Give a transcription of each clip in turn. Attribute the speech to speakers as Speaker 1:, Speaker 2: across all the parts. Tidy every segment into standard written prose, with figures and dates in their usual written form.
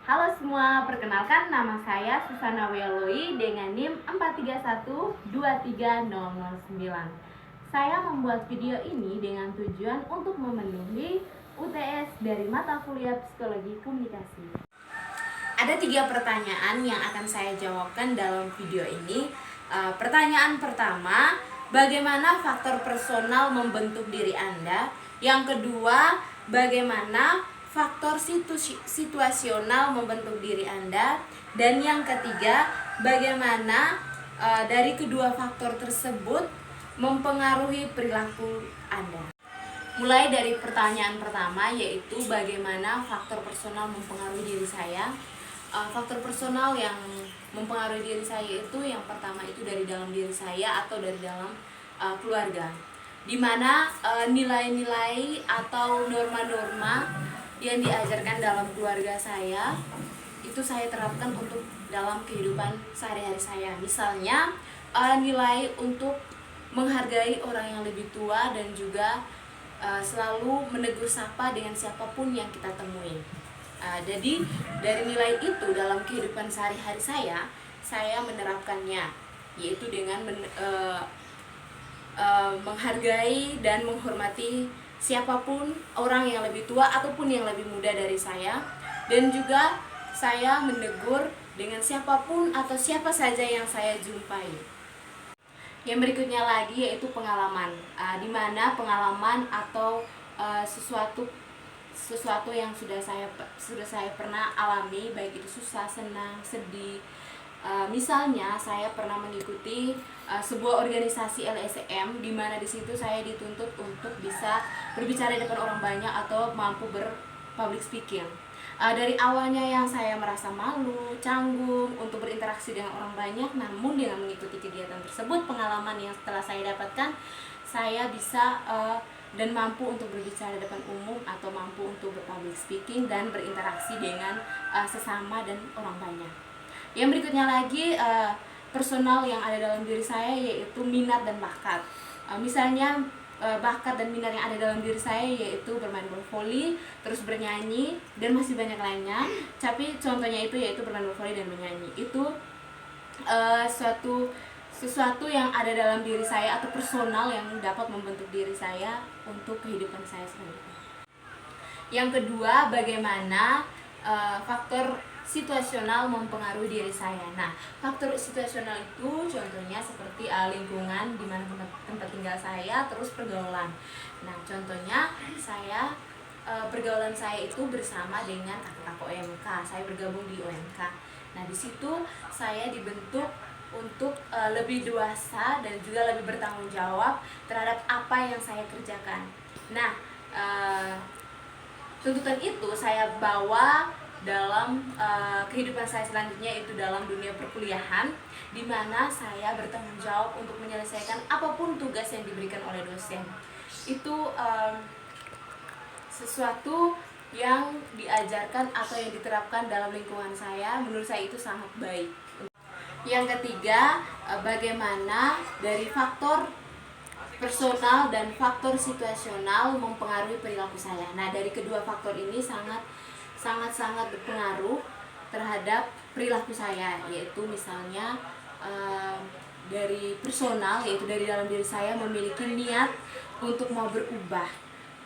Speaker 1: Halo semua, perkenalkan nama saya Susana Wialoi dengan NIM 4312309. Saya membuat video ini dengan tujuan untuk memenuhi UTS dari mata kuliah Psikologi Komunikasi. Ada 3 pertanyaan yang akan saya jawabkan dalam video ini. Pertanyaan pertama, bagaimana faktor personal membentuk diri Anda? Yang kedua, bagaimana faktor situasional membentuk diri Anda? Dan yang ketiga, bagaimana dari kedua faktor tersebut mempengaruhi perilaku Anda? Mulai dari pertanyaan pertama, yaitu bagaimana faktor personal mempengaruhi diri saya. Faktor personal yang mempengaruhi diri saya itu yang pertama itu dari dalam diri saya atau dari dalam keluarga, dimana nilai-nilai atau norma-norma yang diajarkan dalam keluarga saya itu saya terapkan untuk dalam kehidupan sehari-hari saya. Misalnya nilai untuk menghargai orang yang lebih tua dan juga selalu menegur sapa dengan siapapun yang kita temui. Jadi dari nilai itu dalam kehidupan sehari-hari saya menerapkannya, yaitu dengan menghargai dan menghormati siapapun orang yang lebih tua ataupun yang lebih muda dari saya, dan juga saya menegur dengan siapapun atau siapa saja yang saya jumpai. Yang berikutnya lagi yaitu pengalaman, di mana pengalaman atau sesuatu yang sudah saya pernah alami, baik itu susah, senang, sedih. Misalnya saya pernah mengikuti sebuah organisasi LSM, di mana di situ saya dituntut untuk bisa berbicara di depan orang banyak atau mampu public speaking. Dari awalnya yang saya merasa malu, canggung untuk berinteraksi dengan orang banyak, namun dengan mengikuti kegiatan tersebut, pengalaman yang setelah saya dapatkan, saya bisa dan mampu untuk berbicara di depan umum atau mampu untuk berpublic speaking dan berinteraksi dengan sesama dan orang banyak. Yang berikutnya lagi personal yang ada dalam diri saya, yaitu minat dan bakat. Misalnya bakat dan minat yang ada dalam diri saya yaitu bermain bola voli, terus bernyanyi, dan masih banyak lainnya. Tapi contohnya itu yaitu bermain bola voli dan bernyanyi. Itu sesuatu yang ada dalam diri saya atau personal yang dapat membentuk diri saya untuk kehidupan saya selanjutnya. Yang kedua, bagaimana faktor situasional mempengaruhi diri saya. Nah, faktor situasional itu contohnya seperti lingkungan di mana tempat tinggal saya, terus pergaulan. Nah, contohnya saya pergaulan saya itu bersama dengan kakak-kakak OMK. Saya bergabung di OMK. Nah, di situ saya dibentuk untuk lebih dewasa dan juga lebih bertanggung jawab terhadap apa yang saya kerjakan. Nah, tuntutan itu saya bawa dalam kehidupan saya selanjutnya, itu dalam dunia perkuliahan, di mana saya bertanggung jawab untuk menyelesaikan apapun tugas yang diberikan oleh dosen. Itu sesuatu yang diajarkan atau yang diterapkan dalam lingkungan saya, menurut saya itu sangat baik. Yang ketiga, bagaimana dari faktor personal dan faktor situasional mempengaruhi perilaku saya. Nah, dari kedua faktor ini sangat berpengaruh terhadap perilaku saya, yaitu misalnya dari personal, yaitu dari dalam diri saya memiliki niat untuk mau berubah.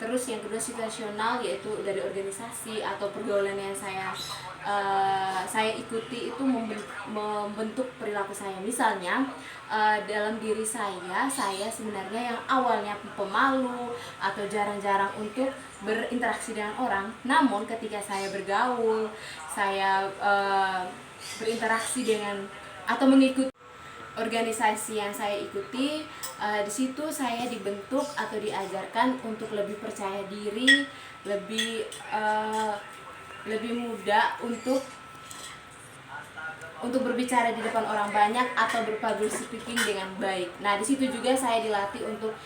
Speaker 1: Terus yang kedua situasional, yaitu dari organisasi atau pergaulan yang saya ikuti itu membentuk perilaku saya. Misalnya dalam diri saya sebenarnya yang awalnya pemalu atau jarang-jarang untuk berinteraksi dengan orang, namun ketika saya bergaul, saya berinteraksi dengan atau mengikuti organisasi yang saya ikuti, di situ saya dibentuk atau diajarkan untuk lebih percaya diri, lebih mudah untuk berbicara di depan orang banyak atau berpublic speaking dengan baik. Nah, di situ juga saya dilatih untuk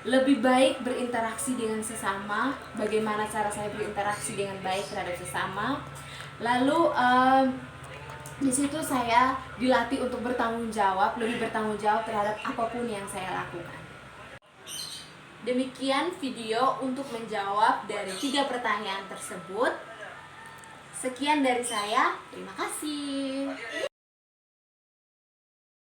Speaker 1: lebih baik berinteraksi dengan sesama, bagaimana cara saya berinteraksi dengan baik terhadap sesama. Lalu di situ saya dilatih untuk bertanggung jawab, lebih bertanggung jawab terhadap apapun yang saya lakukan. Demikian video untuk menjawab dari 3 pertanyaan tersebut. Sekian dari saya, terima kasih.